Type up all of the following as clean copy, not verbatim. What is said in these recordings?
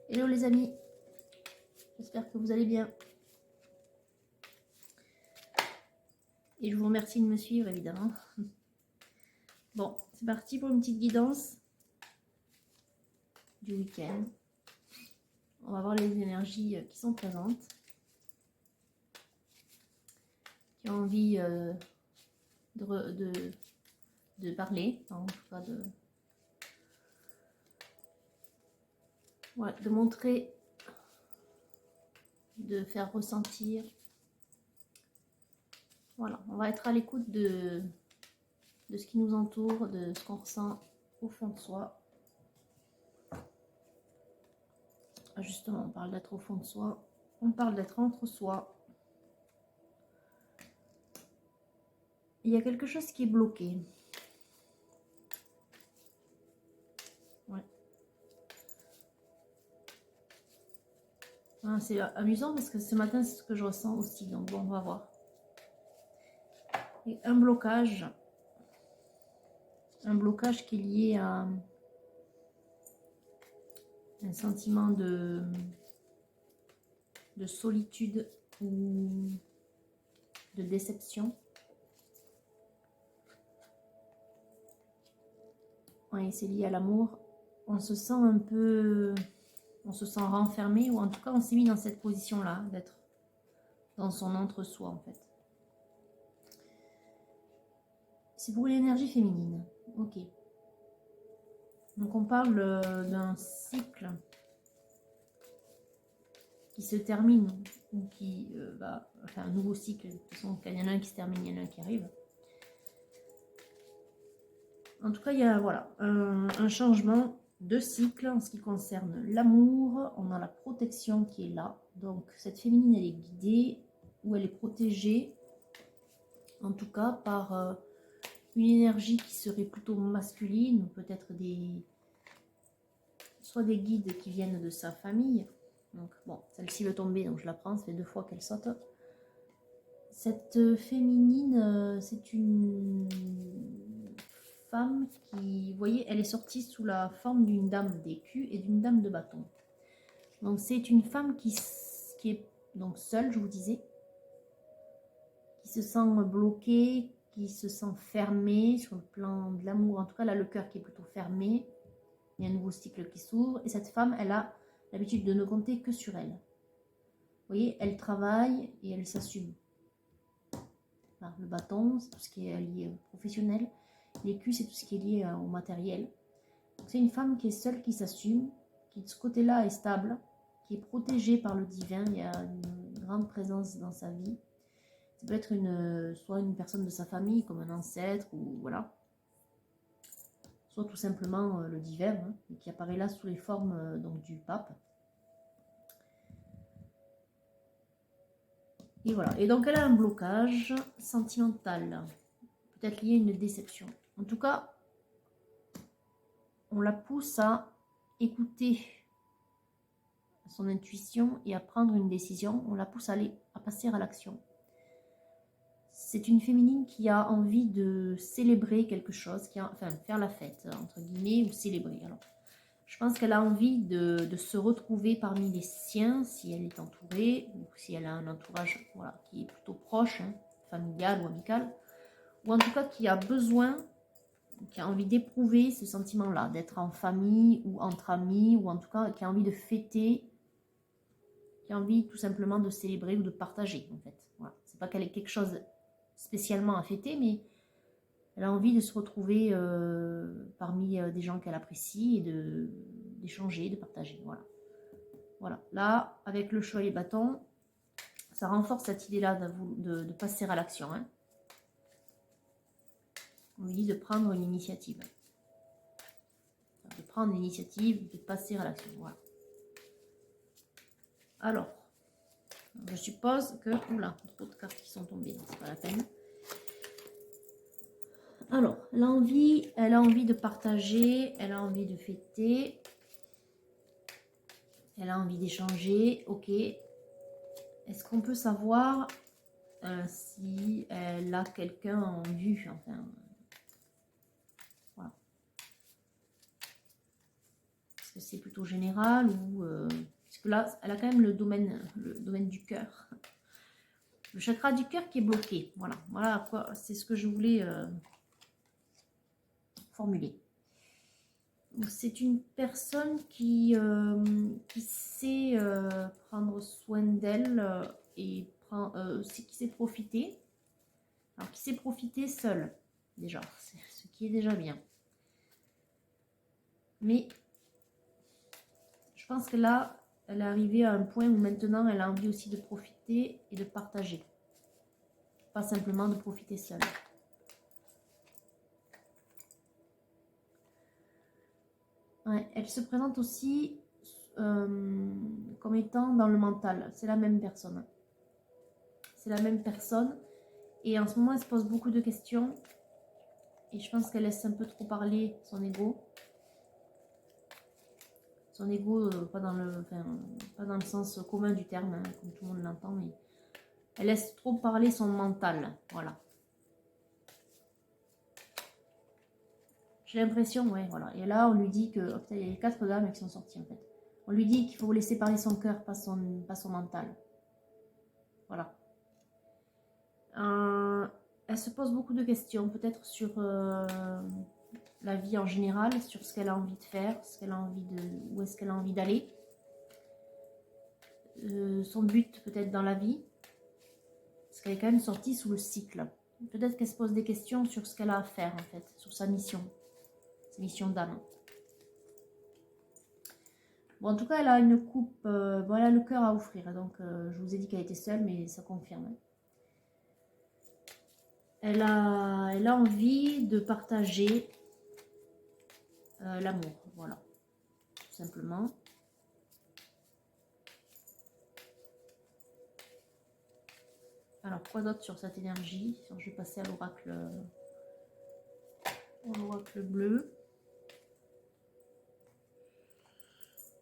Hello les amis, j'espère que vous allez bien. Et je vous remercie de me suivre évidemment. Bon, c'est parti pour une petite guidance du week-end. On va voir les énergies qui sont présentes, qui ont envie de parler, en tout cas de montrer, de faire ressentir. Voilà, on va être à l'écoute de ce qui nous entoure, de ce qu'on ressent au fond de soi. Justement, on parle d'être au fond de soi, on parle d'être entre soi. Il y a quelque chose qui est bloqué. Ouais. Ah, c'est amusant parce que ce matin, c'est ce que je ressens aussi. Donc bon, on va voir. Et un blocage qui est lié à un sentiment de solitude ou de déception. Oui, c'est lié à l'amour. On se sent un peu... On se sent renfermé, ou en tout cas, on s'est mis dans cette position-là, d'être dans son entre-soi, en fait. C'est pour l'énergie féminine. Ok. Donc, on parle d'un cycle qui se termine, ou qui va... Enfin, un nouveau cycle. De toute façon, quand il y en a un qui se termine, il y en a un qui arrive. En tout cas, il y a voilà, un changement de cycle en ce qui concerne l'amour. On a la protection qui est là. Donc, cette féminine, elle est guidée ou elle est protégée, en tout cas, par une énergie qui serait plutôt masculine, ou peut-être soit des guides qui viennent de sa famille. Donc, bon, celle-ci veut tomber, donc je la prends. Ça fait 2 fois qu'elle saute. Cette féminine, c'est une femme qui, vous voyez, elle est sortie sous la forme d'une dame d'écu et d'une dame de bâton. Donc c'est une femme qui est donc seule, je vous disais, qui se sent bloquée, qui se sent fermée sur le plan de l'amour. En tout cas, là, le cœur qui est plutôt fermé. Il y a un nouveau cycle qui s'ouvre. Et cette femme, elle a l'habitude de ne compter que sur elle. Vous voyez, elle travaille et elle s'assume. Le bâton, c'est tout ce qui est lié au professionnel. L'écu, c'est tout ce qui est lié au matériel. C'est une femme qui est seule, qui s'assume, qui de ce côté-là est stable, qui est protégée par le divin. Il y a une grande présence dans sa vie. Ça peut être soit une personne de sa famille, comme un ancêtre, ou voilà. Soit tout simplement le divin, hein, qui apparaît là sous les formes donc, du pape. Et voilà. Et donc elle a un blocage sentimental, peut-être lié à une déception. En tout cas, on la pousse à écouter son intuition et à prendre une décision. On la pousse à passer à l'action. C'est une féminine qui a envie de célébrer quelque chose, enfin faire la fête, entre guillemets, ou célébrer. Alors, je pense qu'elle a envie de se retrouver parmi les siens, si elle est entourée, ou si elle a un entourage voilà, qui est plutôt proche, hein, familial ou amical, ou en tout cas qui a besoin, qui a envie d'éprouver ce sentiment-là, d'être en famille ou entre amis, ou en tout cas qui a envie de fêter, qui a envie tout simplement de célébrer ou de partager, en fait. Voilà. C'est pas qu'elle ait quelque chose spécialement à fêter, mais elle a envie de se retrouver parmi des gens qu'elle apprécie et d'échanger, de partager. Voilà. Voilà. Là, avec le cheval et bâton, ça renforce cette idée-là de passer à l'action. Hein. On lui dit de prendre une initiative. De prendre l'initiative, de passer à l'action. Voilà. Alors, je suppose que... Oula, trop de cartes qui sont tombées, donc c'est pas la peine. Alors, elle a envie de partager, elle a envie de fêter, elle a envie d'échanger, ok. Est-ce qu'on peut savoir si elle a quelqu'un en vue, enfin, voilà. que c'est plutôt général ou parce que là, elle a quand même le domaine du cœur. Le chakra du cœur qui est bloqué. Voilà, voilà quoi. C'est ce que je voulais formuler. C'est une personne qui sait prendre soin d'elle et qui sait profiter. Alors, qui sait profiter seule, déjà. C'est ce qui est déjà bien. Mais je pense que là, elle est arrivée à un point où maintenant, elle a envie aussi de profiter et de partager. Pas simplement de profiter seule. Ouais, elle se présente aussi comme étant dans le mental. C'est la même personne. C'est la même personne. Et en ce moment, elle se pose beaucoup de questions. Et je pense qu'elle laisse un peu trop parler son ego. Son ego, pas dans le sens commun du terme, hein, comme tout le monde l'entend, mais elle laisse trop parler son mental. Voilà. J'ai l'impression, ouais, voilà. Et là, on lui dit que... Oh, putain, il y a les 4 dames qui sont sorties, en fait. On lui dit qu'il faut laisser parler son cœur, pas son mental. Voilà. Elle se pose beaucoup de questions, peut-être sur la vie en général, sur ce qu'elle a envie de faire, où est-ce qu'elle a envie d'aller. Son but, peut-être, dans la vie. Parce qu'elle est quand même sortie sous le cycle. Peut-être qu'elle se pose des questions sur ce qu'elle a à faire, en fait, sur sa mission d'âme. Bon, en tout cas, elle a une coupe, bon, elle a le cœur à offrir, donc je vous ai dit qu'elle était seule, mais ça confirme. Elle a envie de partager l'amour, voilà, tout simplement. Alors, quoi d'autre sur cette énergie? Je vais passer à l'oracle bleu.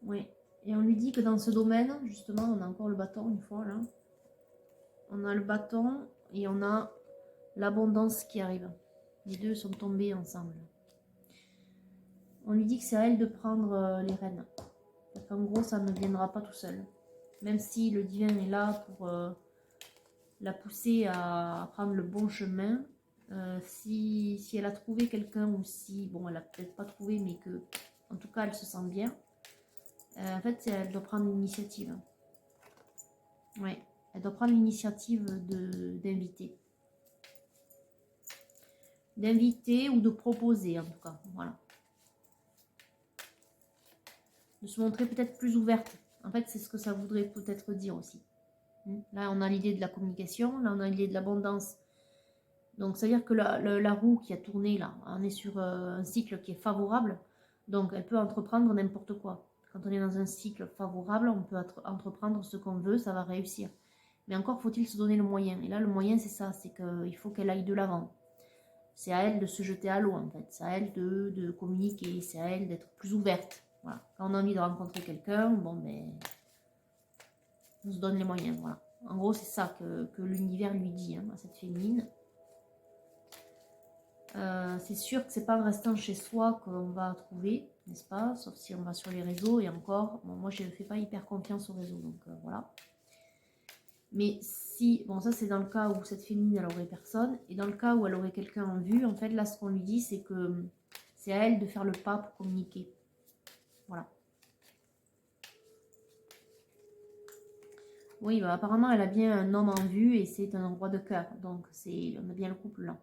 Oui, et on lui dit que dans ce domaine, justement, on a encore le bâton une fois, là. On a le bâton et on a l'abondance qui arrive. Les deux sont tombés ensemble. On lui dit que c'est à elle de prendre les rênes. En gros, ça ne viendra pas tout seul. Même si le divin est là pour la pousser à prendre le bon chemin, si elle a trouvé quelqu'un ou si, bon, elle a peut-être pas trouvé, mais que, en tout cas, elle se sent bien, en fait, elle doit prendre l'initiative. Ouais, elle doit prendre l'initiative d'inviter. D'inviter ou de proposer, en tout cas, voilà. De se montrer peut-être plus ouverte. En fait, c'est ce que ça voudrait peut-être dire aussi. Là, on a l'idée de la communication, là, on a l'idée de l'abondance. Donc, c'est-à-dire que la roue qui a tourné, là, on est sur un cycle qui est favorable. Donc, elle peut entreprendre n'importe quoi. Quand on est dans un cycle favorable, on peut entreprendre ce qu'on veut, ça va réussir. Mais encore faut-il se donner le moyen. Et là, le moyen, c'est ça, c'est qu'il faut qu'elle aille de l'avant. C'est à elle de se jeter à l'eau, en fait. C'est à elle de communiquer, c'est à elle d'être plus ouverte. Voilà. Quand on a envie de rencontrer quelqu'un, bon, ben, on se donne les moyens, voilà. En gros, c'est ça que l'univers lui dit, hein, à cette féminine. C'est sûr que c'est pas en restant chez soi qu'on va trouver, n'est-ce pas? Sauf si on va sur les réseaux, et encore, bon, moi je ne fais pas hyper confiance aux réseaux, donc voilà. Mais si, bon, ça c'est dans le cas où cette féminine elle aurait personne, et dans le cas où elle aurait quelqu'un en vue, en fait là ce qu'on lui dit c'est que c'est à elle de faire le pas pour communiquer. Voilà. Oui, bah, apparemment elle a bien un homme en vue et c'est un roi de cœur, donc on a bien le couple là.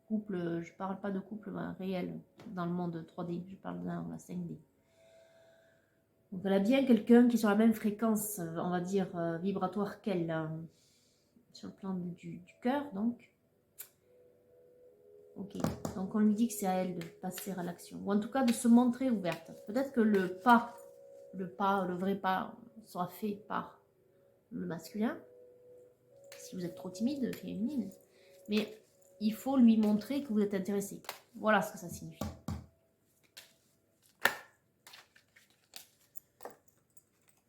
Couple, je parle pas de couple réel dans le monde 3D, je parle dans la 5D. Donc elle a bien quelqu'un qui est sur la même fréquence, on va dire, vibratoire qu'elle, sur le plan du cœur, donc. Ok, donc on lui dit que c'est à elle de passer à l'action, ou en tout cas de se montrer ouverte. Peut-être que le vrai pas, sera fait par le masculin, si vous êtes trop timide, féminine, mais il faut lui montrer que vous êtes intéressé. Voilà ce que ça signifie.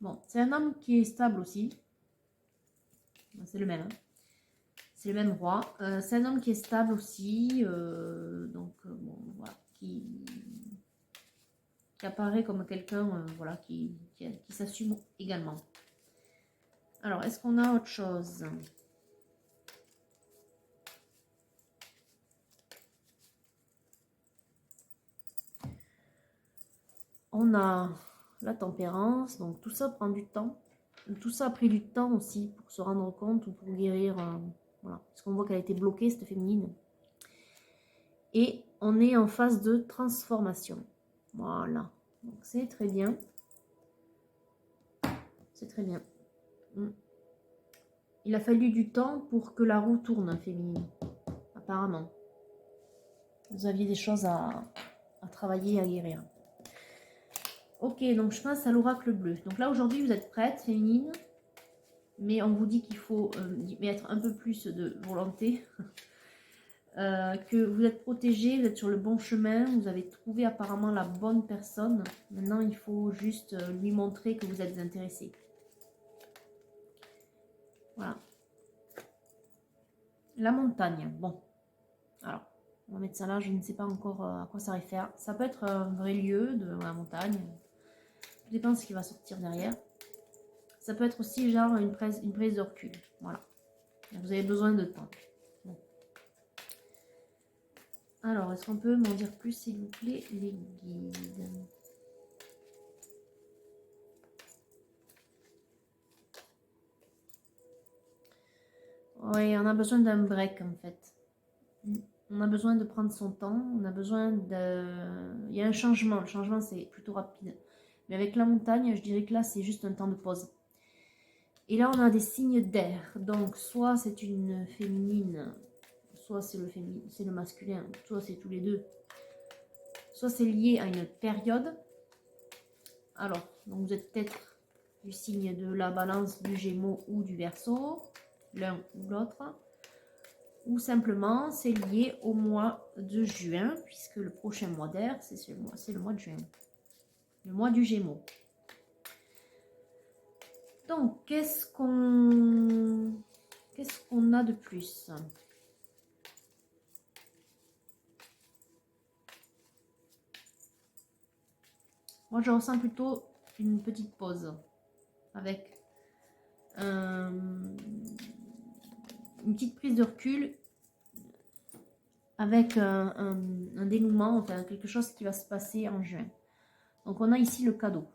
Bon, c'est un homme qui est stable aussi. C'est le même. Hein. C'est le même roi. C'est un homme qui est stable aussi. Donc, bon, voilà. qui apparaît comme quelqu'un voilà, qui s'assume également. Alors, est-ce qu'on a autre chose? On a la tempérance, donc tout ça prend du temps. Tout ça a pris du temps aussi pour se rendre compte ou pour guérir. Voilà, parce qu'on voit qu'elle a été bloquée, cette féminine. Et on est en phase de transformation. Voilà, donc c'est très bien. C'est très bien. Il a fallu du temps pour que la roue tourne, féminine, apparemment. Vous aviez des choses à travailler, à guérir. Ok, donc je passe à l'oracle bleu. Donc là, aujourd'hui, vous êtes prête, féminine. Mais on vous dit qu'il faut mettre un peu plus de volonté. Que vous êtes protégé, vous êtes sur le bon chemin. Vous avez trouvé apparemment la bonne personne. Maintenant, il faut juste lui montrer que vous êtes intéressé. Voilà. La montagne. Bon. Alors, on va mettre ça là. Je ne sais pas encore à quoi ça réfère. Ça peut être un vrai lieu de la montagne. Tout dépend de ce qui va sortir derrière. Ça peut être aussi genre une prise de recul. Voilà. Vous avez besoin de temps. Bon. Alors, est-ce qu'on peut m'en dire plus, s'il vous plaît, les guides? Oui, on a besoin d'un break, en fait. On a besoin de prendre son temps. On a besoin de... Il y a un changement. Le changement, c'est plutôt rapide. Mais avec la montagne, je dirais que là, c'est juste un temps de pause. Et là, on a des signes d'air. Donc, soit c'est une féminine, soit c'est le masculin, soit c'est tous les deux. Soit c'est lié à une période. Alors, donc vous êtes peut-être du signe de la balance, du gémeaux ou du verseau, l'un ou l'autre. Ou simplement, c'est lié au mois de juin, puisque le prochain mois d'air, c'est le mois de juin. Le mois du gémeaux. Donc, qu'est-ce qu'on a de plus? Moi, je ressens plutôt une petite pause avec une petite prise de recul, avec un dénouement, enfin quelque chose qui va se passer en juin. Donc, on a ici le cadeau.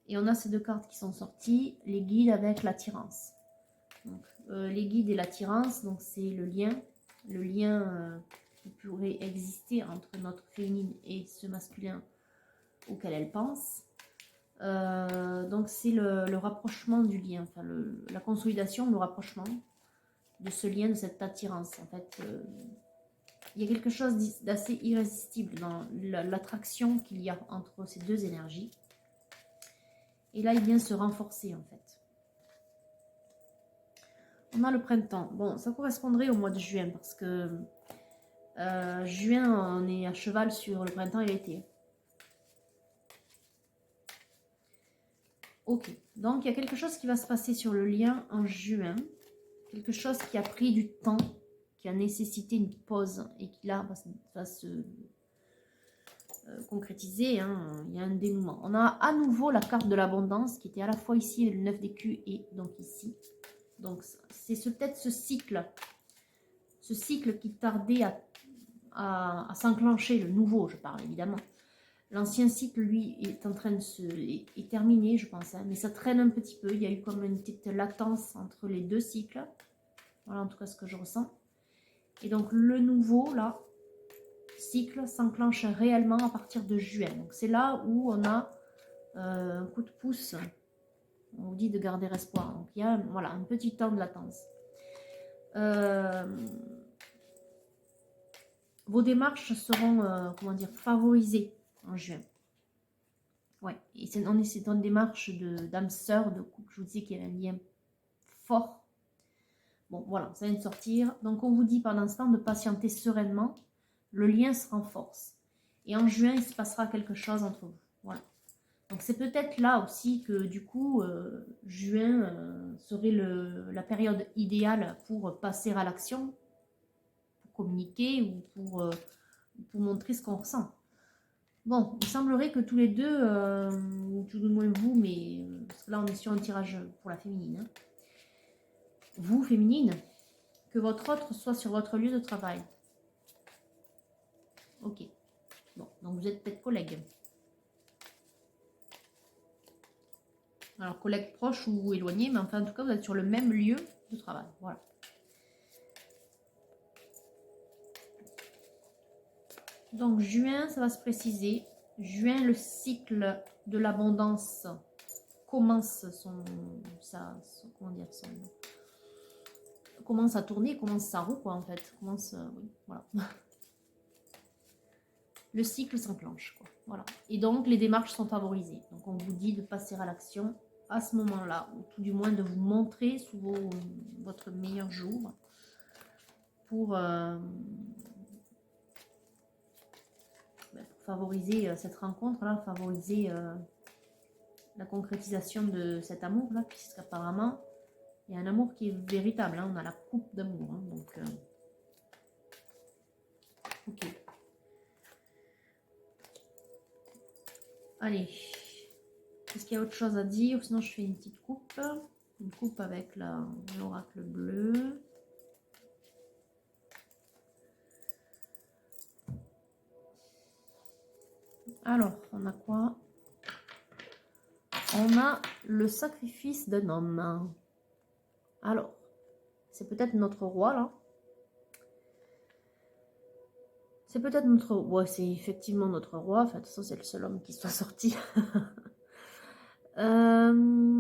Et on a ces deux cartes qui sont sorties, les guides avec l'attirance. Les guides et l'attirance, donc c'est le lien qui pourrait exister entre notre féminine et ce masculin auquel elle pense. Donc c'est le rapprochement du lien, enfin la consolidation, le rapprochement de ce lien, de cette attirance. En fait, il y a quelque chose d'assez irrésistible dans l'attraction qu'il y a entre ces deux énergies. Et là, il vient se renforcer en fait. On a le printemps. Bon, ça correspondrait au mois de juin parce que juin, on est à cheval sur le printemps et l'été. Ok, donc il y a quelque chose qui va se passer sur le lien en juin. Quelque chose qui a pris du temps, qui a nécessité une pause et qui là va se concrétiser. Hein. Il y a un dénouement. On a à nouveau la carte de l'abondance qui était à la fois ici, le 9 d'écus et donc ici. Donc c'est peut-être ce cycle qui tardait à s'enclencher, le nouveau, je parle évidemment. L'ancien cycle, lui, est en train de est terminé, je pense, hein, mais ça traîne un petit peu. Il y a eu comme une petite latence entre les deux cycles. Voilà en tout cas ce que je ressens. Et donc le nouveau, là, cycle s'enclenche réellement à partir de juin. Donc c'est là où on a un coup de pouce. On vous dit de garder espoir. Donc il y a voilà, un petit temps de latence. Vos démarches seront comment dire, favorisées en juin. Ouais, et c'est une démarche d'âme sœur, de couple. Je vous disais qu'il y avait un lien fort. Bon, voilà, ça vient de sortir. Donc, on vous dit par l'instant de patienter sereinement. Le lien se renforce. Et en juin, il se passera quelque chose entre vous. Voilà. Donc, c'est peut-être là aussi que, du coup, juin serait la période idéale pour passer à l'action, pour communiquer ou pour pour montrer ce qu'on ressent. Bon, il semblerait que tous les deux, ou tout du moins vous, mais parce que là on est sur un tirage pour la féminine, hein. Vous, féminine, que votre autre soit sur votre lieu de travail. Ok. Bon, donc vous êtes peut-être collègues. Alors, collègues proches ou éloignés, mais enfin, en tout cas, vous êtes sur le même lieu de travail. Voilà. Donc, juin, ça va se préciser. Juin, le cycle de l'abondance commence commence à tourner, commence sa roue, quoi, en fait. Commence, oui, voilà. Le cycle s'enclenche, quoi. Voilà. Et donc, les démarches sont favorisées. Donc, on vous dit de passer à l'action à ce moment-là, ou tout du moins de vous montrer sous votre meilleur jour pour favoriser cette rencontre-là, favoriser la concrétisation de cet amour-là, puisqu'apparemment, il y a un amour qui est véritable. Hein, on a la coupe d'amour. Hein, donc, ok. Allez. Est-ce qu'il y a autre chose à dire? Sinon, je fais une petite coupe. Une coupe avec l'oracle bleu. Alors, on a quoi? On a le sacrifice d'un homme. Alors, c'est peut-être notre roi, là. C'est peut-être notre... Ouais, c'est effectivement notre roi. Enfin, de toute façon, c'est le seul homme qui soit sorti. On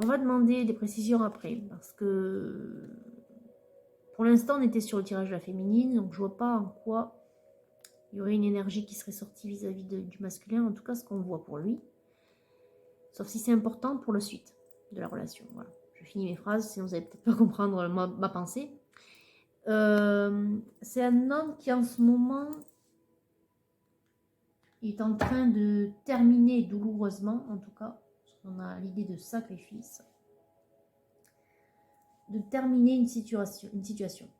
va demander des précisions après. Parce que... Pour l'instant, on était sur le tirage de la féminine. Donc, je vois pas en quoi il y aurait une énergie qui serait sortie vis-à-vis du masculin. En tout cas, ce qu'on voit pour lui. Sauf si c'est important pour la suite de la relation. Voilà. Je finis mes phrases, sinon vous allez peut-être pas comprendre ma pensée. C'est un homme qui en ce moment est en train de terminer douloureusement, en tout cas, on a l'idée de sacrifice, de terminer une situation.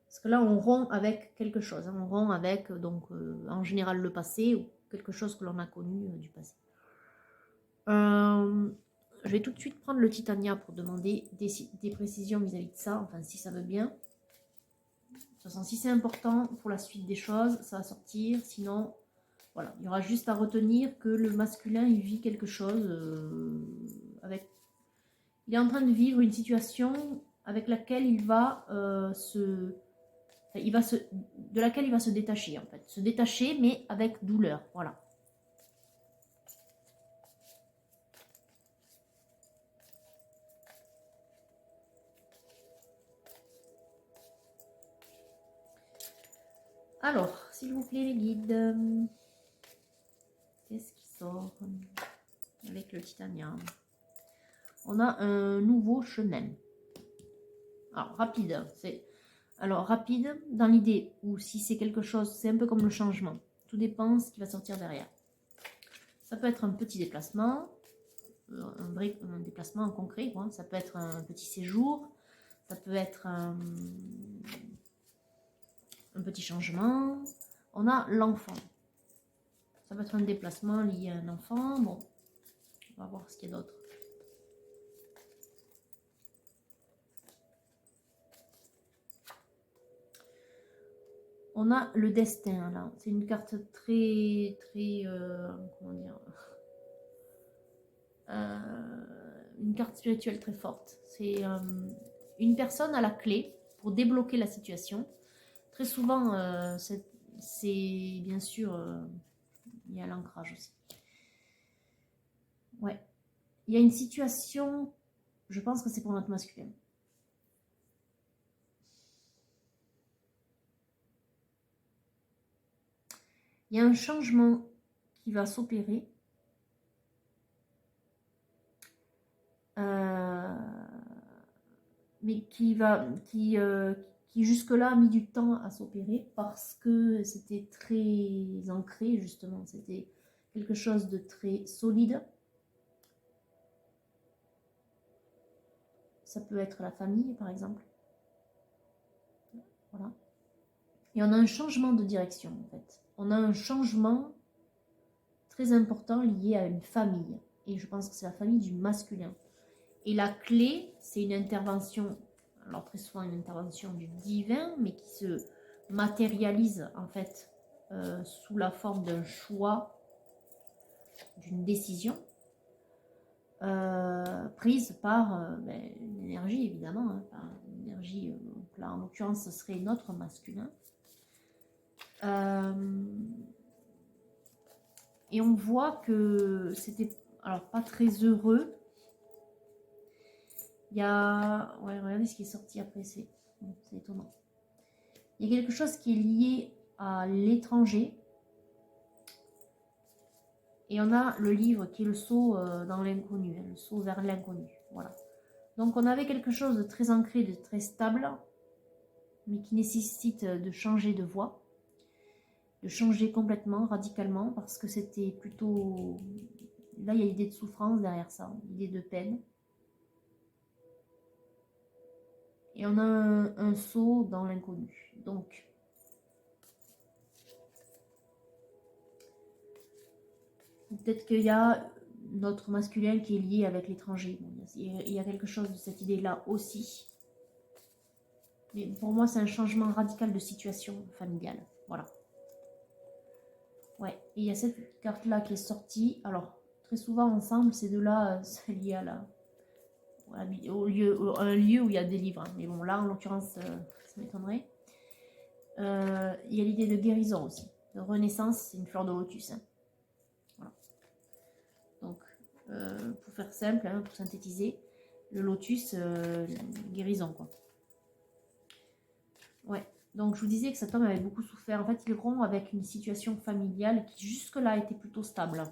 Parce que là, on rompt avec quelque chose. Hein. On rompt avec, donc, en général, le passé ou quelque chose que l'on a connu du passé. Je vais tout de suite prendre le Titania pour demander des précisions vis-à-vis de ça, enfin si ça veut bien. De toute façon, si c'est important pour la suite des choses, ça va sortir. Sinon, voilà, il y aura juste à retenir que le masculin, il vit quelque chose avec... Il est en train de vivre une situation avec laquelle il va de laquelle il va se détacher, en fait. Se détacher, mais avec douleur, voilà. Alors, s'il vous plaît, les guides, qu'est-ce qui sort avec le titanium? On a un nouveau chemin. Alors, rapide, rapide dans l'idée où si c'est quelque chose, c'est un peu comme le changement. Tout dépend de ce qui va sortir derrière. Ça peut être un petit déplacement, un déplacement concret, quoi. Ça peut être un petit séjour, ça peut être un petit changement. On a l'enfant. Ça peut être un déplacement lié à un enfant. Bon, on va voir ce qu'il y a d'autre. On a le destin, là. C'est une carte très, très... comment dire, une carte spirituelle très forte. C'est une personne à la clé pour débloquer la situation. Très souvent, c'est bien sûr... il y a l'ancrage aussi. Ouais. Il y a une situation... Je pense que c'est pour notre masculin. Il y a un changement qui va s'opérer. Mais qui jusque-là a mis du temps à s'opérer parce que c'était très ancré, justement. C'était quelque chose de très solide. Ça peut être la famille, par exemple. Voilà. Et on a un changement de direction, en fait. On a un changement très important lié à une famille. Et je pense que c'est la famille du masculin. Et la clé, c'est une intervention, alors très souvent une intervention du divin, mais qui se matérialise en fait sous la forme d'un choix, d'une décision prise par l'énergie évidemment, hein, par l'énergie, là en l'occurrence ce serait notre masculin. Et on voit que c'était alors pas très heureux. Il y a... Ouais, regardez ce qui est sorti après, c'est étonnant. Il y a quelque chose qui est lié à l'étranger. Et on a le livre qui est le saut dans l'inconnu, hein, le saut vers l'inconnu. Voilà. Donc on avait quelque chose de très ancré, de très stable, mais qui nécessite de changer de voie, de changer complètement, radicalement, parce que c'était plutôt... Là, il y a l'idée de souffrance derrière ça, l'idée de peine. Et on a un saut dans l'inconnu. Donc, peut-être qu'il y a notre masculin qui est lié avec l'étranger. Bon, il y a quelque chose de cette idée-là aussi. Mais pour moi, c'est un changement radical de situation familiale. Voilà. Ouais, et il y a cette carte-là qui est sortie. Alors, très souvent ensemble, ces deux-là, c'est lié à un lieu où il y a des livres. Hein. Mais bon, là, en l'occurrence, ça m'étonnerait. Il y a l'idée de guérison aussi. De renaissance, c'est une fleur de lotus. Hein. Voilà. Donc, pour faire simple, hein, pour synthétiser, le lotus, guérison, quoi. Ouais. Donc, je vous disais que cet homme avait beaucoup souffert. En fait, il rompt avec une situation familiale qui jusque-là était plutôt stable.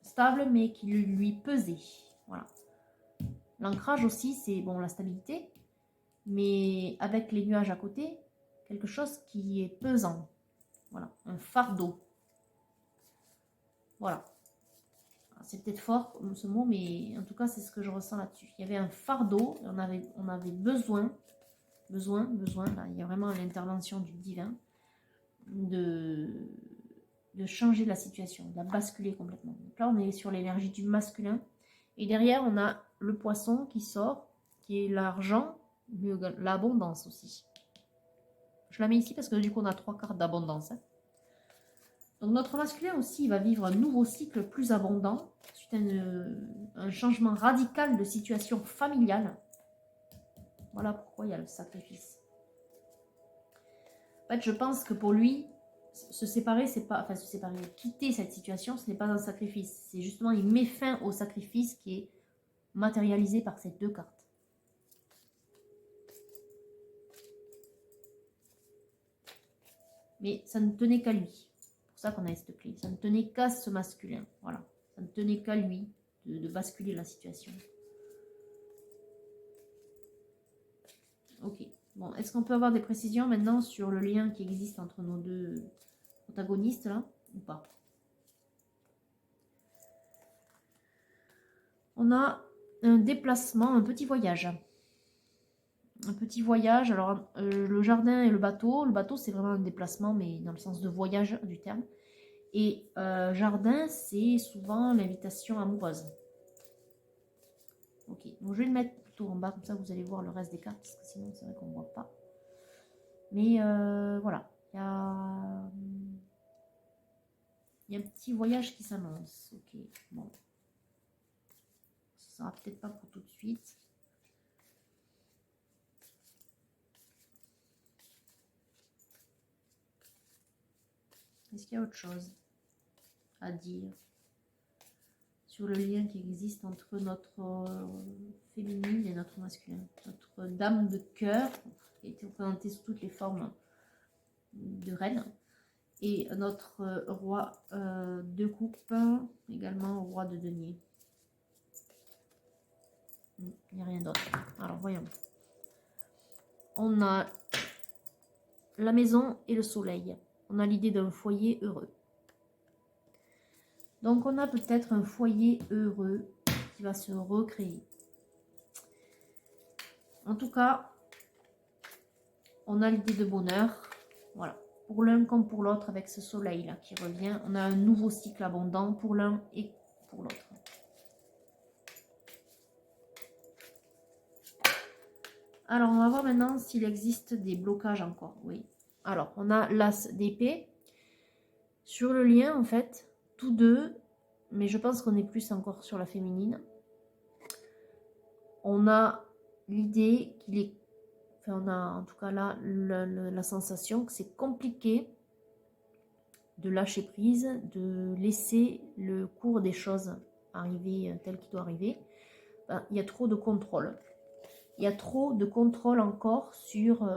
Stable, mais qui lui pesait. Voilà. L'ancrage aussi, c'est bon, la stabilité, mais avec les nuages à côté, quelque chose qui est pesant. Voilà, un fardeau. Voilà. C'est peut-être fort ce mot, mais en tout cas, c'est ce que je ressens là-dessus. Il y avait un fardeau, on avait besoin, là, il y a vraiment l'intervention du divin, de changer la situation, de la basculer complètement. Donc là, on est sur l'énergie du masculin. Et derrière, on a le poisson qui sort, qui est l'argent, mais l'abondance aussi. Je la mets ici parce que du coup, on a 3 cartes d'abondance. Hein. Donc notre masculin aussi, il va vivre un nouveau cycle plus abondant, suite à un changement radical de situation familiale. Voilà pourquoi il y a le sacrifice. En fait, je pense que pour lui, se séparer, c'est pas... Enfin, se séparer, quitter cette situation, ce n'est pas un sacrifice. C'est justement, il met fin au sacrifice qui est matérialisé par ces 2 cartes. Mais ça ne tenait qu'à lui. C'est pour ça qu'on a cette clé. Ça ne tenait qu'à ce masculin. Voilà. Ça ne tenait qu'à lui de basculer la situation. Ok. Bon, est-ce qu'on peut avoir des précisions maintenant sur le lien qui existe entre nos deux protagonistes là ou pas? On a un déplacement, un petit voyage. Un petit voyage, alors le jardin et le bateau c'est vraiment un déplacement, mais dans le sens de voyage du terme. Et jardin, c'est souvent l'invitation amoureuse. Ok, donc je vais le mettre plutôt en bas, comme ça vous allez voir le reste des cartes, parce que sinon c'est vrai qu'on ne voit pas. Mais voilà, il y a un petit voyage qui s'annonce. Ok, bon. Ça sera peut-être pas pour tout de suite. Est-ce qu'il y a autre chose à dire sur le lien qui existe entre notre féminine et notre masculin? Notre dame de cœur, qui a été représentée sous toutes les formes de reine, et notre roi de coupe, également roi de denier. Il n'y a rien d'autre. Alors voyons. On a la maison et le soleil. On a l'idée d'un foyer heureux. Donc on a peut-être un foyer heureux qui va se recréer. En tout cas, On a l'idée de bonheur. Voilà. Pour l'un comme pour l'autre, avec ce soleil-là qui revient, on a un nouveau cycle abondant pour l'un et pour l'autre. Alors, on va voir maintenant s'il existe des blocages encore. Oui. Alors, on a l'as d'épée. Sur le lien, en fait, tous deux, mais je pense qu'on est plus encore sur la féminine. On a l'idée qu'il est... Enfin, on a en tout cas là la sensation que c'est compliqué de lâcher prise, de laisser le cours des choses arriver tel qu'il doit arriver. Ben, il y a trop de contrôle. Il y a trop de contrôle encore sur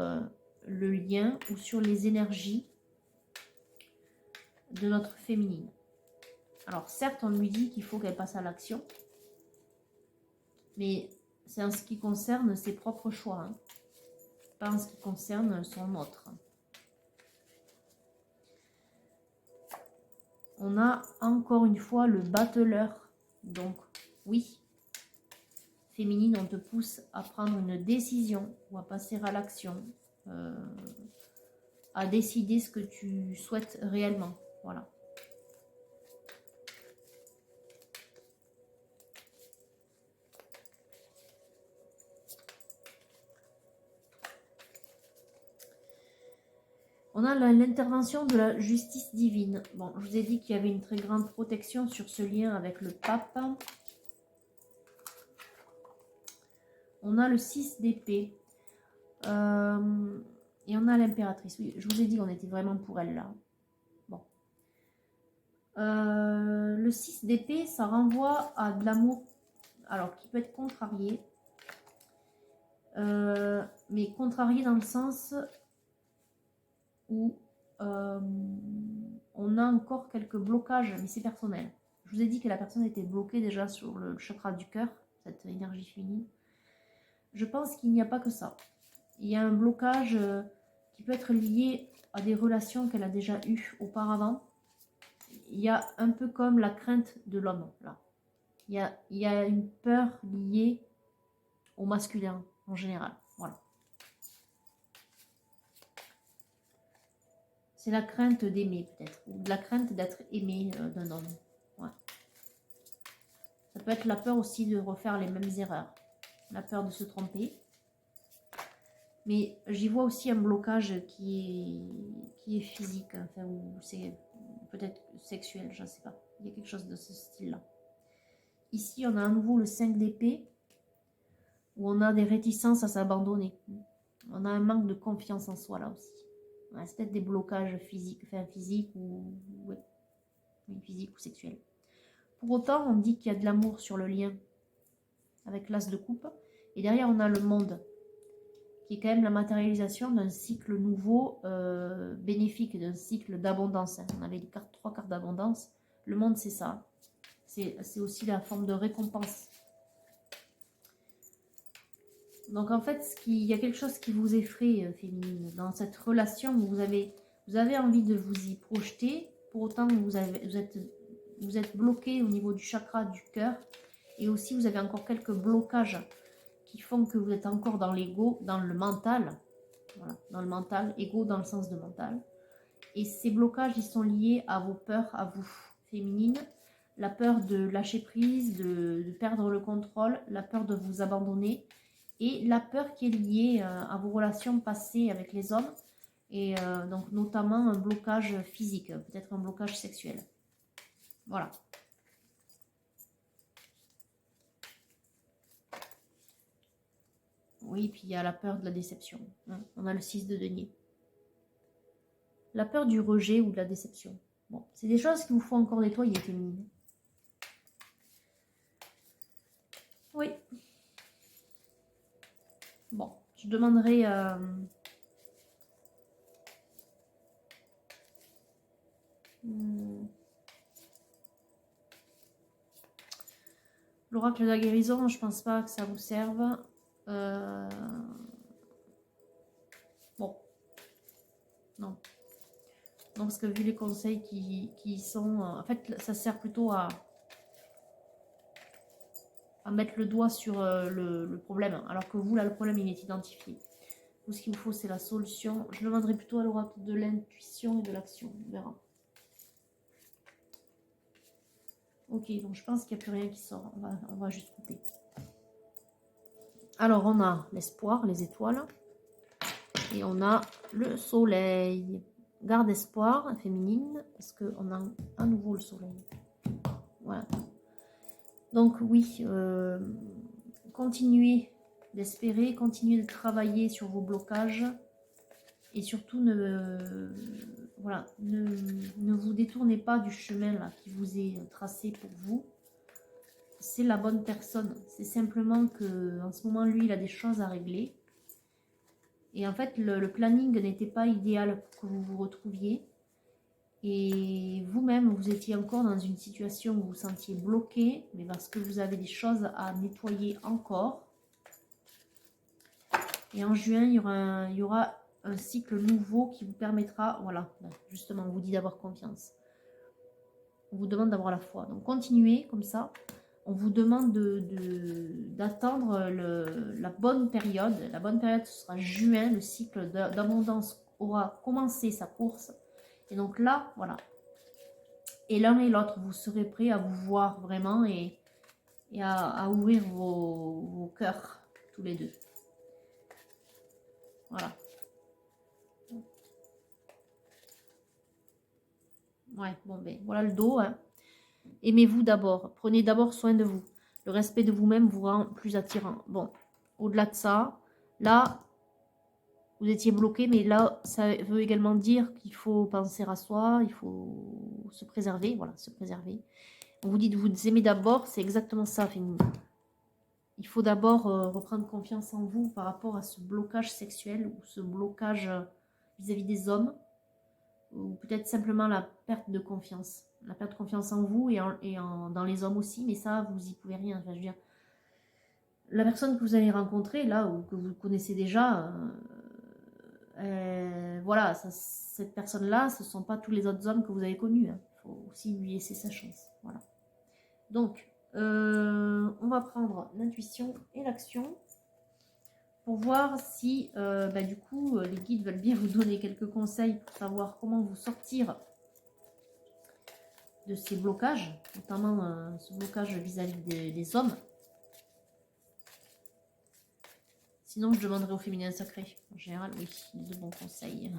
le lien ou sur les énergies de notre féminine. Alors certes, on lui dit qu'il faut qu'elle passe à l'action, mais c'est en ce qui concerne ses propres choix, hein, pas en ce qui concerne son autre. On a encore une fois le battleur. Donc oui, féminine, on te pousse à prendre une décision ou à passer à l'action, à décider ce que tu souhaites réellement. Voilà. On a l'intervention de la justice divine. Bon, je vous ai dit qu'il y avait une très grande protection sur ce lien avec le pape. On a le 6 d'épée. Et on a l'impératrice. Oui, je vous ai dit qu'on était vraiment pour elle là. Bon. Le 6 d'épée, ça renvoie à de l'amour, alors qui peut être contrarié. Mais contrarié dans le sens où on a encore quelques blocages, mais c'est personnel. Je vous ai dit que la personne était bloquée déjà sur le chakra du cœur, cette énergie féminine. Je pense qu'il n'y a pas que ça. Il y a un blocage qui peut être lié à des relations qu'elle a déjà eues auparavant. Il y a un peu comme la crainte de l'homme, là. Il y a une peur liée au masculin, en général. Voilà. C'est la crainte d'aimer, peut-être. Ou de la crainte d'être aimé d'un homme. Ouais. Ça peut être la peur aussi de refaire les mêmes erreurs. La peur de se tromper. Mais j'y vois aussi un blocage qui est physique. Enfin, ou c'est peut-être sexuel, je ne sais pas. Il y a quelque chose de ce style-là. Ici, on a à nouveau le 5 d'épée. Où on a des réticences à s'abandonner. On a un manque de confiance en soi, là aussi. Ouais, c'est peut-être des blocages physiques, enfin physiques ou ouais, physiques ou sexuels. Pour autant, on dit qu'il y a de l'amour sur le lien avec l'as de coupe. Et derrière, on a le monde, qui est quand même la matérialisation d'un cycle nouveau, bénéfique, d'un cycle d'abondance. On avait les trois cartes d'abondance. Le monde, c'est ça. C'est aussi la forme de récompense. Donc en fait, il y a quelque chose qui vous effraie, féminine, dans cette relation où vous avez envie de vous y projeter, pour autant vous êtes bloqué au niveau du chakra du cœur, et aussi vous avez encore quelques blocages qui font que vous êtes encore dans l'ego, dans le mental, voilà, dans le mental, ego dans le sens de mental. Et ces blocages, ils sont liés à vos peurs, à vous, féminine, la peur de lâcher prise, de perdre le contrôle, la peur de vous abandonner, et la peur qui est liée à vos relations passées avec les hommes, et donc notamment un blocage physique, peut-être un blocage sexuel. Voilà. Oui, puis il y a la peur de la déception. Hein. On a le 6 de denier. La peur du rejet ou de la déception. Bon, c'est des choses qu'il vous faut encore nettoyer, féminine. Oui. Bon, je demanderai... L'oracle de la guérison, je pense pas que ça vous serve. Bon. Non. Non, parce que vu les conseils qui sont... en fait, ça sert plutôt à mettre le doigt sur le problème. Alors que vous, là, le problème, il est identifié. Tout ce qu'il vous faut, c'est la solution. Je demanderai plutôt à l'oracle de l'intuition et de l'action. On verra. Ok, donc je pense qu'il n'y a plus rien qui sort. On va juste couper. Alors, on a l'espoir, les étoiles. Et on a le soleil. Garde espoir, féminine, parce qu'on a à nouveau le soleil. Voilà. Donc oui, continuez d'espérer, continuez de travailler sur vos blocages. Et surtout, voilà, ne vous détournez pas du chemin là, qui vous est tracé pour vous. C'est la bonne personne. C'est simplement que en ce moment, lui, il a des choses à régler. Et en fait, le planning n'était pas idéal pour que vous vous retrouviez. Et vous-même, vous étiez encore dans une situation où vous vous sentiez bloqué, mais parce que vous avez des choses à nettoyer encore. Et en juin, il y aura un cycle nouveau qui vous permettra, voilà, justement, on vous dit d'avoir confiance. On vous demande d'avoir la foi. Donc, continuez comme ça. On vous demande d'attendre la bonne période. La bonne période, ce sera juin. Le cycle d'abondance aura commencé sa course. Et donc là, voilà. Et l'un et l'autre, vous serez prêts à vous voir vraiment et à ouvrir vos cœurs, tous les deux. Voilà. Ouais, bon ben, voilà le dos. Hein. Aimez-vous d'abord. Prenez d'abord soin de vous. Le respect de vous-même vous rend plus attirant. Bon, au-delà de ça, là, vous étiez bloqué, mais là, ça veut également dire qu'il faut penser à soi, il faut se préserver, voilà, se préserver. On vous dit de vous aimer d'abord, c'est exactement ça, féminine. Il faut d'abord reprendre confiance en vous par rapport à ce blocage sexuel ou ce blocage vis-à-vis des hommes, ou peut-être simplement la perte de confiance. La perte de confiance en vous dans les hommes aussi, mais ça, vous y pouvez rien. Enfin, je veux dire, la personne que vous allez rencontrer, là, ou que vous connaissez déjà, voilà, cette personne-là, ce ne sont pas tous les autres hommes que vous avez connus. Hein. Il faut aussi lui laisser sa chance. Voilà. Donc, on va prendre l'intuition et l'action pour voir si, du coup, les guides veulent bien vous donner quelques conseils pour savoir comment vous sortir de ces blocages, notamment ce blocage vis-à-vis des hommes. Sinon, je demanderai au féminin sacré. En général, oui, de bons conseils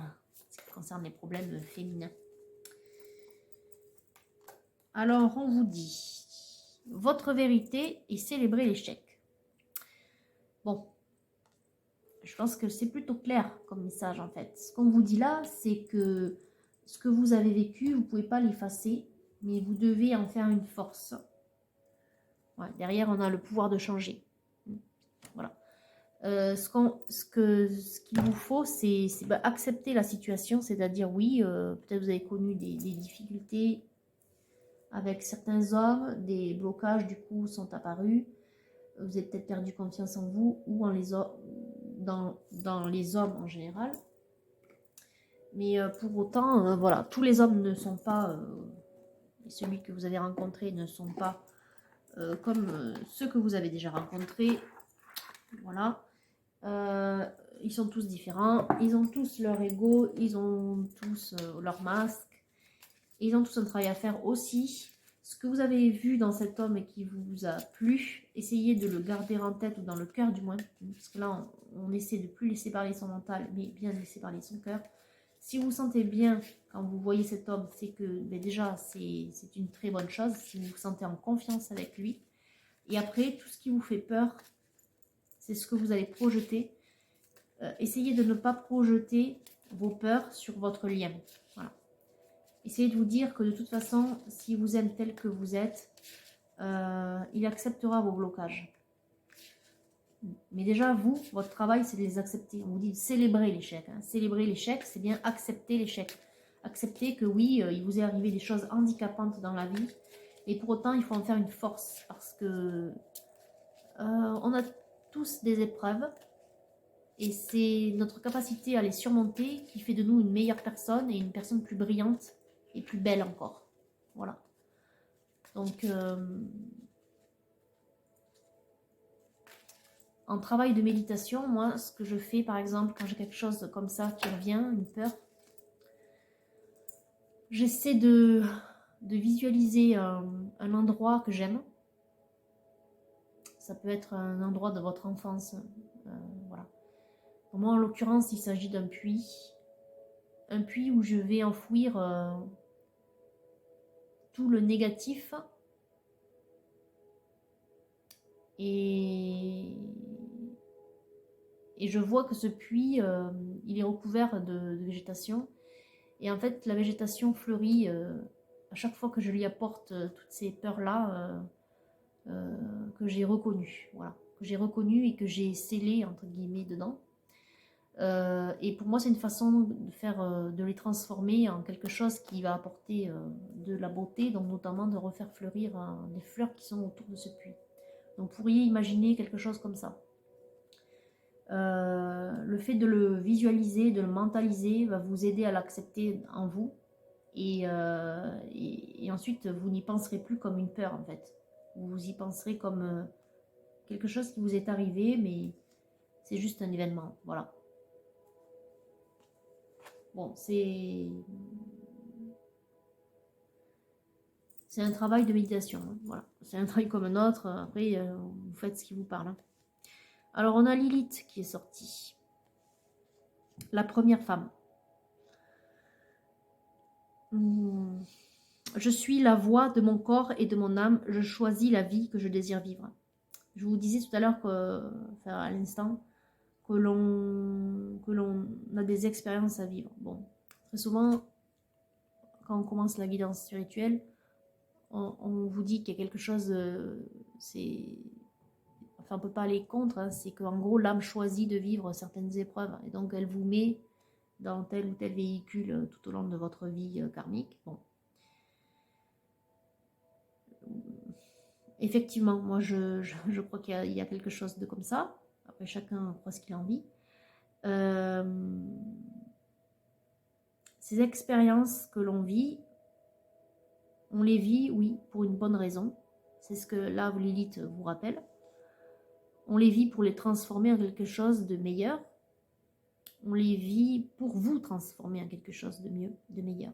ce qui concerne les problèmes féminins. Alors, on vous dit, votre vérité est célébrer l'échec. Bon, je pense que c'est plutôt clair comme message en fait. Ce qu'on vous dit là, c'est que ce que vous avez vécu, vous ne pouvez pas l'effacer, mais vous devez en faire une force. Ouais, derrière, on a le pouvoir de changer. Voilà. Ce qu'il vous faut, c'est accepter la situation, c'est-à-dire oui, peut-être vous avez connu des difficultés avec certains hommes, des blocages du coup sont apparus, vous avez peut-être perdu confiance en vous ou dans les hommes en général. Mais pour autant, voilà, tous les hommes ne sont pas, et celui que vous avez rencontré ne sont pas comme ceux que vous avez déjà rencontrés. Voilà. Ils sont tous différents, ils ont tous leur ego, ils ont tous leur masque, ils ont tous un travail à faire aussi. Ce que vous avez vu dans cet homme et qui vous a plu, essayez de le garder en tête ou dans le cœur du moins, parce que là on essaie de ne plus laisser parler son mental, mais bien laisser parler son cœur. Si vous vous sentez bien quand vous voyez cet homme, c'est que déjà c'est une très bonne chose, si vous vous sentez en confiance avec lui. Et après, tout ce qui vous fait peur, c'est ce que vous allez projeter. Essayez de ne pas projeter vos peurs sur votre lien. Voilà. Essayez de vous dire que de toute façon, si vous aime tel que vous êtes, il acceptera vos blocages. Mais déjà, vous, votre travail, c'est de les accepter. On vous dit de célébrer l'échec. Hein. Célébrer l'échec, c'est bien accepter l'échec. Accepter que oui, il vous est arrivé des choses handicapantes dans la vie. Et pour autant, il faut en faire une force. Parce que on a tous des épreuves. Et c'est notre capacité à les surmonter qui fait de nous une meilleure personne et une personne plus brillante et plus belle encore. Voilà. Donc, En travail de méditation, moi, ce que je fais, par exemple, quand j'ai quelque chose comme ça qui revient, une peur, j'essaie de visualiser un endroit que j'aime. Ça peut être un endroit de votre enfance. Voilà. Pour moi, en l'occurrence, il s'agit d'un puits. Un puits où je vais enfouir tout le négatif. Et je vois que ce puits, il est recouvert de végétation. Et en fait, la végétation fleurit à chaque fois que je lui apporte toutes ces peurs-là que j'ai reconnues. Voilà. Que j'ai reconnues et que j'ai scellées, entre guillemets, dedans. Et pour moi, c'est une façon de faire, de les transformer en quelque chose qui va apporter de la beauté, donc notamment de refaire fleurir les fleurs qui sont autour de ce puits. Donc, vous pourriez imaginer quelque chose comme ça. Le fait de le visualiser, de le mentaliser, va vous aider à l'accepter en vous. Et ensuite, vous n'y penserez plus comme une peur, en fait. Vous y penserez comme quelque chose qui vous est arrivé, mais c'est juste un événement. Voilà. Bon, c'est un travail de méditation. Hein, voilà. C'est un travail comme un autre. Après, vous faites ce qui vous parle. Hein. Alors, on a Lilith qui est sortie. La première femme. Je suis la voix de mon corps et de mon âme. Je choisis la vie que je désire vivre. Je vous disais tout à l'heure, enfin à l'instant, que l'on a des expériences à vivre. Bon, très souvent, quand on commence la guidance spirituelle, on vous dit qu'il y a quelque chose, enfin on ne peut pas aller contre, hein, c'est qu'en gros l'âme choisit de vivre certaines épreuves et donc elle vous met dans tel ou tel véhicule tout au long de votre vie karmique. Bon. Effectivement, moi je crois qu'il y a quelque chose de comme ça. Après chacun croit ce qu'il a envie. Ces expériences que l'on vit, on les vit, oui, pour une bonne raison. C'est ce que là, Lilith vous rappelle. On les vit pour les transformer en quelque chose de meilleur. On les vit pour vous transformer en quelque chose de mieux, de meilleur.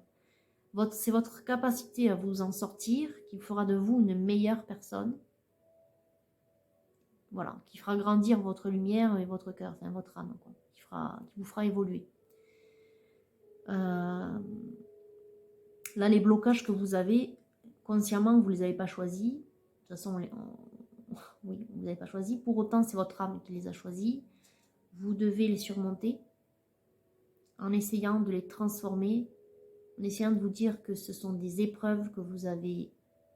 C'est votre capacité à vous en sortir qui fera de vous une meilleure personne. Voilà, qui fera grandir votre lumière et votre cœur, enfin votre âme, quoi, qui vous fera évoluer. Là, les blocages que vous avez, consciemment, vous ne les avez pas choisis. De toute façon, oui, vous n'avez pas choisi. Pour autant, c'est votre âme qui les a choisis. Vous devez les surmonter en essayant de les transformer, en essayant de vous dire que ce sont des épreuves que vous avez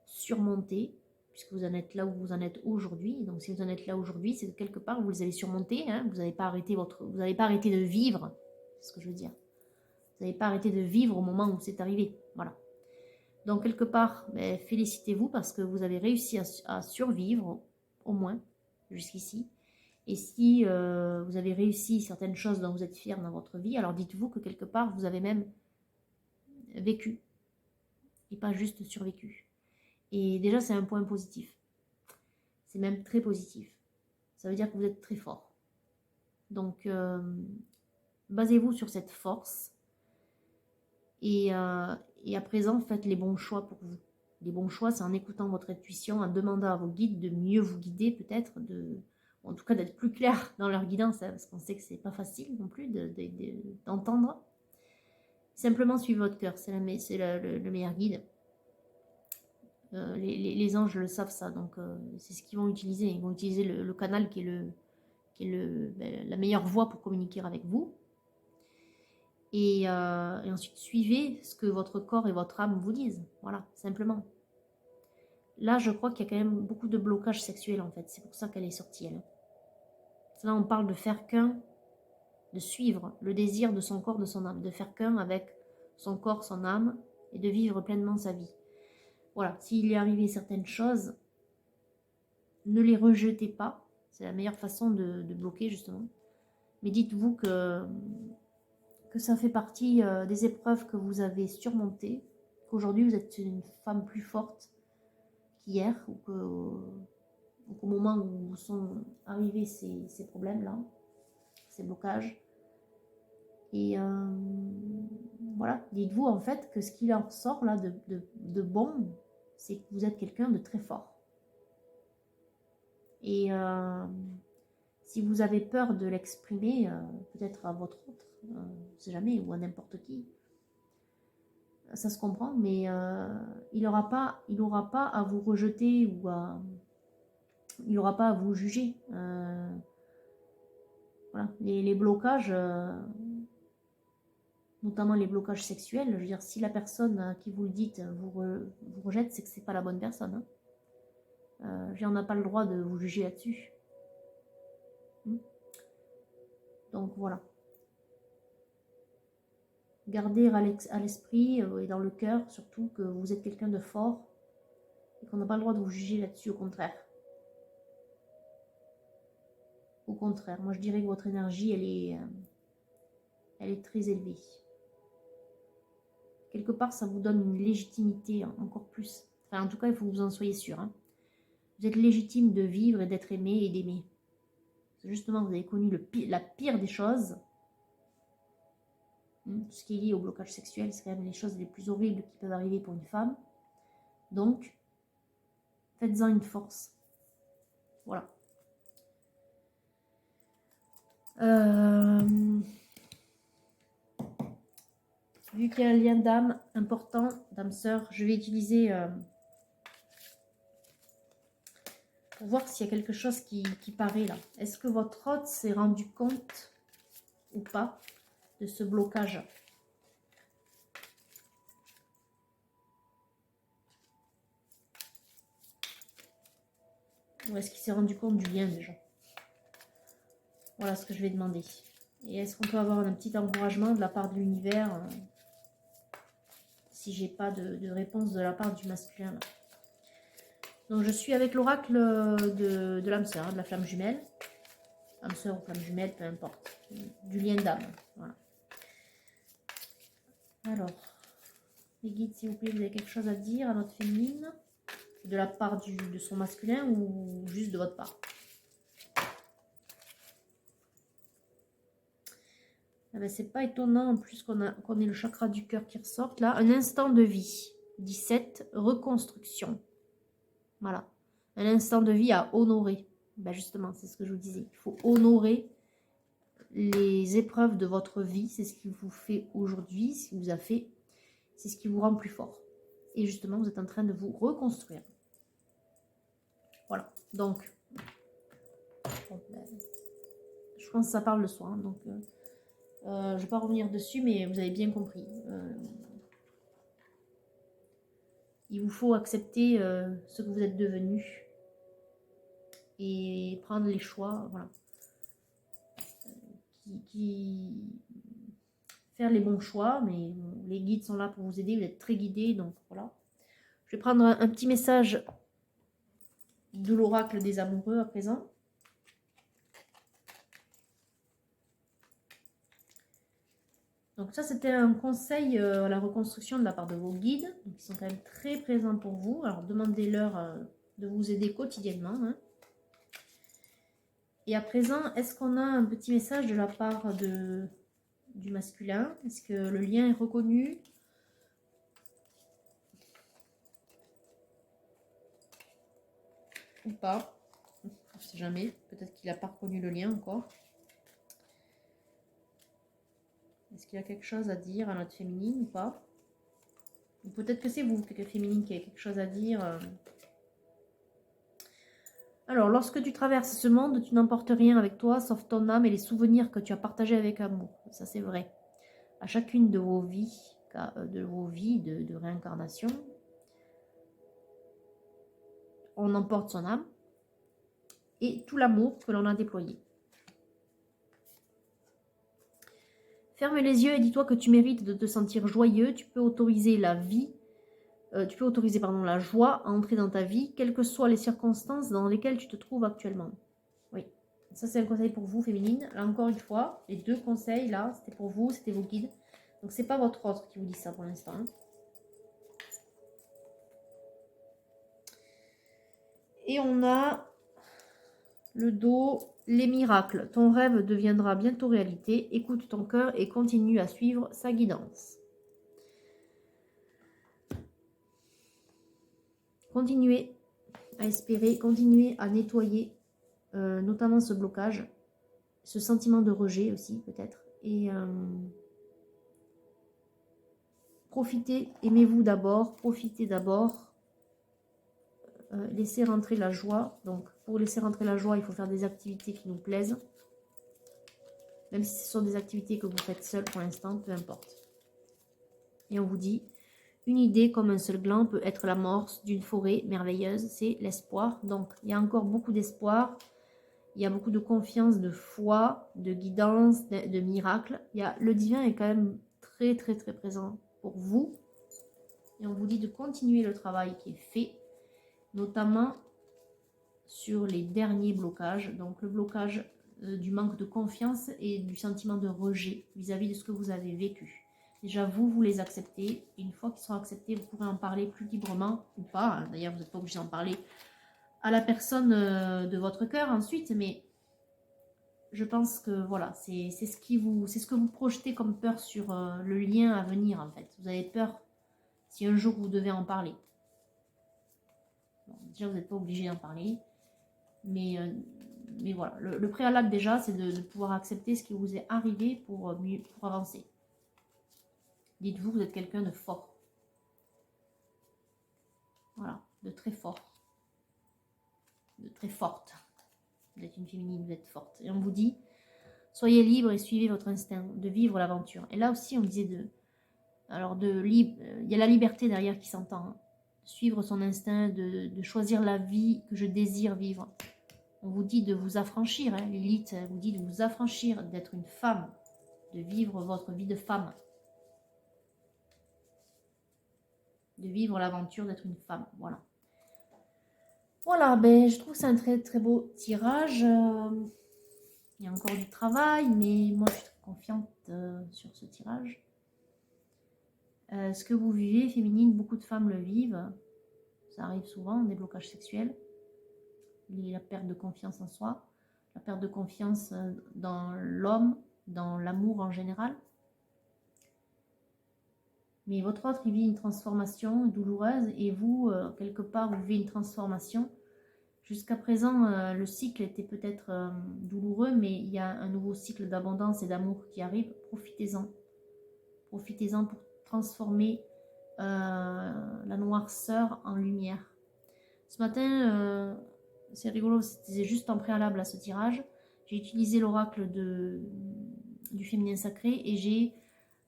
surmontées, puisque vous en êtes là où vous en êtes aujourd'hui. Donc, si vous en êtes là aujourd'hui, c'est que quelque part, vous les avez surmontés. Hein. Vous n'avez pas arrêté de vivre. C'est ce que je veux dire. Vous n'avez pas arrêté de vivre au moment où c'est arrivé. Voilà. Donc, quelque part, félicitez-vous parce que vous avez réussi à survivre, au moins, jusqu'ici. Et si vous avez réussi certaines choses dont vous êtes fiers dans votre vie, alors dites-vous que quelque part, vous avez même vécu et pas juste survécu. Et déjà, c'est un point positif. C'est même très positif. Ça veut dire que vous êtes très fort. Donc, basez-vous sur cette force. Et à présent, faites les bons choix pour vous. Les bons choix, c'est en écoutant votre intuition, en demandant à vos guides de mieux vous guider, peut-être, en tout cas d'être plus clair dans leur guidance, hein, parce qu'on sait que c'est pas facile non plus d'entendre. Simplement suivez votre cœur, c'est le meilleur guide. Les anges le savent ça, donc c'est ce qu'ils vont utiliser. Ils vont utiliser le canal qui est la meilleure voie pour communiquer avec vous. Et ensuite, suivez ce que votre corps et votre âme vous disent. Voilà, simplement. Là, je crois qu'il y a quand même beaucoup de blocages sexuels, en fait. C'est pour ça qu'elle est sortie, elle. Là, on parle de faire qu'un, de suivre le désir de son corps, de son âme, de faire qu'un avec son corps, son âme, et de vivre pleinement sa vie. Voilà, s'il est arrivé certaines choses, ne les rejetez pas. C'est la meilleure façon de bloquer, justement. Mais dites-vous que ça fait partie des épreuves que vous avez surmontées, qu'aujourd'hui vous êtes une femme plus forte qu'hier, ou Donc au moment où sont arrivés ces problèmes-là, ces blocages. Et voilà, dites-vous en fait que ce qui leur sort là de bon, c'est que vous êtes quelqu'un de très fort. Et si vous avez peur de l'exprimer, peut-être à votre autre, on ne sait jamais, ou à n'importe qui, ça se comprend, mais il n'aura pas à vous rejeter ou il n'aura pas à vous juger. Voilà, les blocages, notamment les blocages sexuels, je veux dire, si la personne à qui vous le dites vous rejette, c'est que c'est pas la bonne personne. Hein. On n'a pas le droit de vous juger là-dessus. Donc voilà. Gardez à l'esprit et dans le cœur surtout que vous êtes quelqu'un de fort et qu'on n'a pas le droit de vous juger là-dessus, au contraire. Au contraire, moi je dirais que votre énergie, elle est très élevée. Quelque part, ça vous donne une légitimité encore plus. Enfin, en tout cas, il faut que vous en soyez sûr. Hein. Vous êtes légitime de vivre et d'être aimé et d'aimer. Justement, vous avez connu la pire des choses. Tout ce qui est lié au blocage sexuel, c'est quand même les choses les plus horribles qui peuvent arriver pour une femme. Donc, faites-en une force. Voilà. Vu qu'il y a un lien d'âme important, d'âme sœur, je vais utiliser pour voir s'il y a quelque chose qui paraît là. Est-ce que votre hôte s'est rendu compte ou pas de ce blocage? Ou est-ce qu'il s'est rendu compte du lien déjà? Voilà ce que je vais demander. Et est-ce qu'on peut avoir un petit encouragement de la part de l'univers si j'ai pas de réponse de la part du masculin là. Donc je suis avec l'oracle de l'âme sœur, de la flamme jumelle. Âme sœur ou flamme jumelle, peu importe. Du lien d'âme. Voilà. Alors, les guides, s'il vous plaît, vous avez quelque chose à dire à notre féminine? De la part de son masculin ou juste de votre part? Ah ben, c'est pas étonnant en plus qu'on ait le chakra du cœur qui ressorte là. Un instant de vie. 17, reconstruction. Voilà. Un instant de vie à honorer. Ben justement, c'est ce que je vous disais. Il faut honorer les épreuves de votre vie. C'est ce qui vous fait aujourd'hui, ce qui vous a fait. C'est ce qui vous rend plus fort. Et justement, vous êtes en train de vous reconstruire. Voilà. Donc, bon, ben, je pense que ça parle de soi. Hein, donc, je ne vais pas revenir dessus, mais vous avez bien compris. Il vous faut accepter ce que vous êtes devenu et prendre les choix, voilà, faire les bons choix, mais les guides sont là pour vous aider, vous êtes très guidés, donc voilà. Je vais prendre un petit message de l'oracle des amoureux à présent. Donc ça, c'était un conseil à la reconstruction de la part de vos guides, donc ils sont quand même très présents pour vous. Alors demandez-leur de vous aider quotidiennement. Hein. Et à présent, est-ce qu'on a un petit message de la part du masculin? Est-ce que le lien est reconnu? Ou pas? On ne sait jamais. Peut-être qu'il n'a pas reconnu le lien encore. Est-ce qu'il y a quelque chose à dire à notre féminine ou pas? Ou peut-être que c'est vous, féminine, qui a quelque chose à dire. Alors, lorsque tu traverses ce monde, tu n'emportes rien avec toi, sauf ton âme et les souvenirs que tu as partagés avec amour. Ça, c'est vrai. À chacune de vos vies, de réincarnation, on emporte son âme et tout l'amour que l'on a déployé. Ferme les yeux et dis-toi que tu mérites de te sentir joyeux. Tu peux autoriser la joie à entrer dans ta vie, quelles que soient les circonstances dans lesquelles tu te trouves actuellement. Oui, ça c'est un conseil pour vous, féminine. Là encore une fois, les deux conseils là, c'était pour vous, c'était vos guides. Donc c'est pas votre autre qui vous dit ça pour l'instant. Hein. Et on a Le dos, les miracles. Ton rêve deviendra bientôt réalité. Écoute ton cœur et continue à suivre sa guidance. Continuez à espérer, continuez à nettoyer, notamment ce blocage, ce sentiment de rejet aussi peut-être. Et profitez, aimez-vous d'abord, profitez d'abord. Laissez rentrer la joie. Donc pour laisser rentrer la joie, il faut faire des activités qui nous plaisent. Même si ce sont des activités que vous faites seul pour l'instant, peu importe. Et on vous dit, une idée comme un seul gland peut être l'amorce d'une forêt merveilleuse, c'est l'espoir. Donc il y a encore beaucoup d'espoir, il y a beaucoup de confiance, de foi, de guidance, de miracles. Le divin est quand même très présent pour vous. Et on vous dit de continuer le travail qui est fait, notamment sur les derniers blocages. Donc le blocage du manque de confiance et du sentiment de rejet vis-à-vis de ce que vous avez vécu. Déjà, vous les acceptez. Une fois qu'ils seront acceptés, vous pourrez en parler plus librement ou pas. D'ailleurs, vous n'êtes pas obligé d'en parler à la personne de votre cœur ensuite, mais je pense que voilà, c'est ce que vous projetez comme peur sur le lien à venir en fait. Vous avez peur si un jour vous devez en parler. Bon, déjà, vous n'êtes pas obligé d'en parler, mais voilà, le préalable déjà, c'est de pouvoir accepter ce qui vous est arrivé pour avancer. Dites-vous que vous êtes quelqu'un de fort. Voilà, de très fort. De très forte. Vous êtes une féminine, vous êtes forte. Et on vous dit, soyez libre et suivez votre instinct de vivre l'aventure. Et là aussi, on disait il y a la liberté derrière qui s'entend. Hein. Suivre son instinct, de choisir la vie que je désire vivre. On vous dit de vous affranchir, hein, Lilith vous dit de vous affranchir, d'être une femme, de vivre votre vie de femme. De vivre l'aventure d'être une femme, voilà. Voilà, ben, je trouve que c'est un très beau tirage. Il y a encore du travail, mais moi je suis très confiante sur ce tirage. Ce que vous vivez, féminine, beaucoup de femmes le vivent. Ça arrive souvent, des blocages sexuels. La perte de confiance en soi, la perte de confiance dans l'homme, dans l'amour en général. Mais votre autre, il vit une transformation douloureuse et vous, quelque part, vous vivez une transformation. Jusqu'à présent, le cycle était peut-être douloureux, mais il y a un nouveau cycle d'abondance et d'amour qui arrive. Profitez-en. Profitez-en pour transformer la noirceur en lumière. Ce matin, c'est rigolo, c'était juste en préalable à ce tirage. J'ai utilisé l'oracle du féminin sacré et j'ai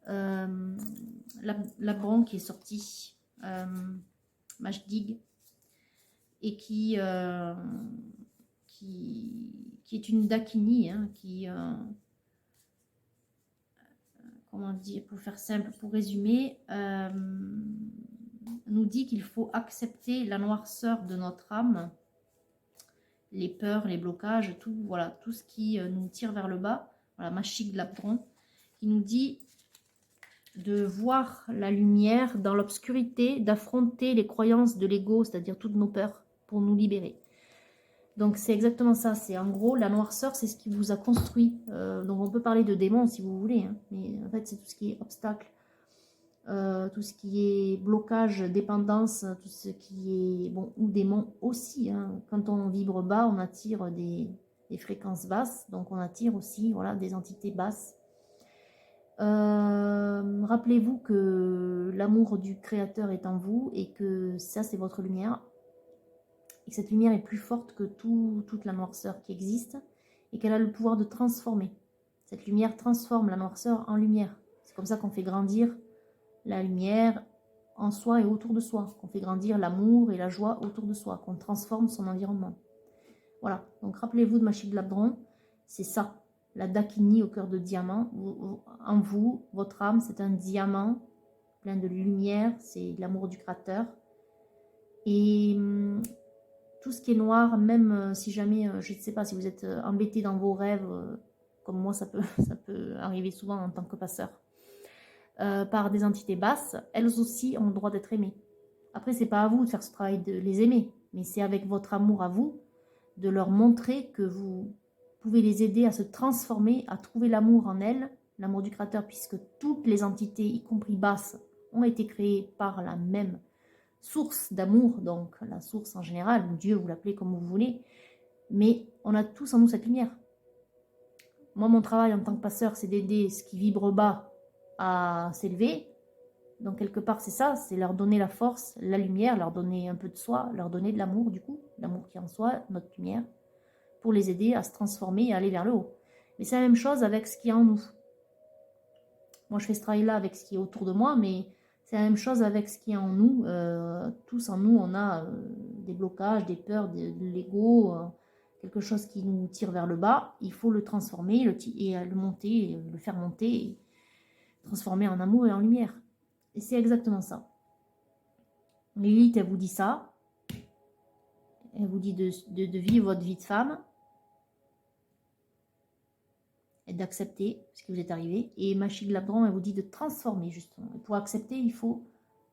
la bronze qui est sortie, Majdig, et qui est une Dakini, hein, comment dire, pour faire simple, pour résumer, nous dit qu'il faut accepter la noirceur de notre âme, les peurs, les blocages, tout, voilà, tout ce qui nous tire vers le bas. Voilà, Mashig Labdron, qui nous dit de voir la lumière dans l'obscurité, d'affronter les croyances de l'ego, c'est-à-dire toutes nos peurs, pour nous libérer. Donc c'est exactement ça, c'est en gros la noirceur, c'est ce qui vous a construit. Donc on peut parler de démons si vous voulez, hein, mais en fait c'est tout ce qui est obstacle, tout ce qui est blocage, dépendance, tout ce qui est, bon, ou démons aussi. Hein. Quand on vibre bas, on attire des fréquences basses, donc on attire aussi, voilà, des entités basses. Rappelez-vous que l'amour du créateur est en vous et que ça c'est votre lumière et que cette lumière est plus forte que toute la noirceur qui existe et qu'elle a le pouvoir de transformer. Cette lumière transforme la noirceur en lumière. C'est comme ça qu'on fait grandir la lumière en soi et autour de soi, qu'on fait grandir l'amour et la joie autour de soi, qu'on transforme son environnement. Voilà, donc rappelez-vous de Mashig Labdron, c'est ça. La Dakini au cœur de diamant, en vous, votre âme, c'est un diamant plein de lumière, c'est l'amour du créateur. Et tout ce qui est noir, même si jamais, je ne sais pas, si vous êtes embêté dans vos rêves, comme moi ça peut arriver souvent en tant que passeur, par des entités basses, elles aussi ont le droit d'être aimées. Après, c'est pas à vous de faire ce travail de les aimer, mais c'est avec votre amour à vous, de leur montrer que vous pouvez les aider à se transformer, à trouver l'amour en elles, l'amour du Créateur, puisque toutes les entités, y compris basses, ont été créées par la même source d'amour, donc la source en général, ou Dieu, vous l'appelez comme vous voulez, mais on a tous en nous cette lumière. Moi, mon travail en tant que passeur, c'est d'aider ce qui vibre bas à s'élever. Donc, quelque part, c'est ça, c'est leur donner la force, la lumière, leur donner un peu de soi, leur donner de l'amour, du coup, l'amour qui est en soi, notre lumière, pour les aider à se transformer et à aller vers le haut. Mais c'est la même chose avec ce qui est en nous. Moi, je fais ce travail-là avec ce qui est autour de moi, mais c'est la même chose avec ce qui est en nous. Tous en nous, on a des blocages, des peurs, de l'ego, quelque chose qui nous tire vers le bas. Il faut le transformer et le monter, le faire monter, et transformer en amour et en lumière. Et c'est exactement ça. Lilith, elle vous dit ça. Elle vous dit de vivre votre vie de femme. Et d'accepter ce qui vous est arrivé. Et Machig Labdron, elle vous dit de transformer, justement. Et pour accepter, il faut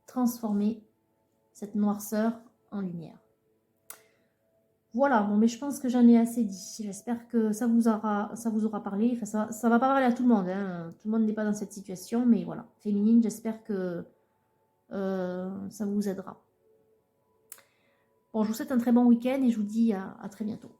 transformer cette noirceur en lumière. Voilà, bon, mais je pense que j'en ai assez dit. J'espère que ça vous aura parlé. Enfin, ça va pas parler à tout le monde. Hein. Tout le monde n'est pas dans cette situation, mais voilà. Féminine, j'espère que ça vous aidera. Bon, je vous souhaite un très bon week-end et je vous dis à très bientôt.